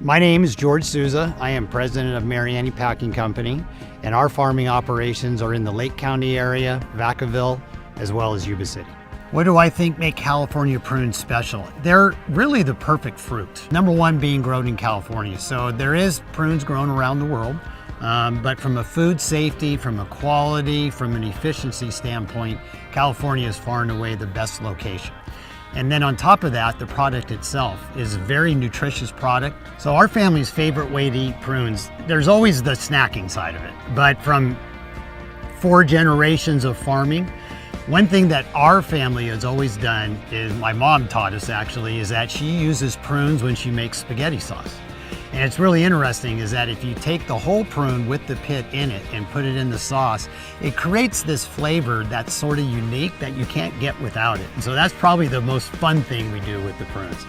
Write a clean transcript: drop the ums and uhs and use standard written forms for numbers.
My name is George Sousa. I am president of Mariani Packing Company, and our farming operations are in the Lake County area, Vacaville, as well as Yuba City. What do I think make California prunes special? They're really the perfect fruit. Number one, being grown in California. So there is prunes grown around the world, but from a food safety, from a quality, from an efficiency standpoint, California is far and away the best location. And then on top of that, the product itself is a very nutritious product. So our family's favorite way to eat prunes, there's always the snacking side of it. But from 4 generations of farming, one thing that our family has always done is, my mom taught us actually, is that she uses prunes when she makes spaghetti sauce. And it's really interesting is that if you take the whole prune with the pit in it and put it in the sauce, it creates this flavor that's sort of unique that you can't get without it. And so that's probably the most fun thing we do with the prunes.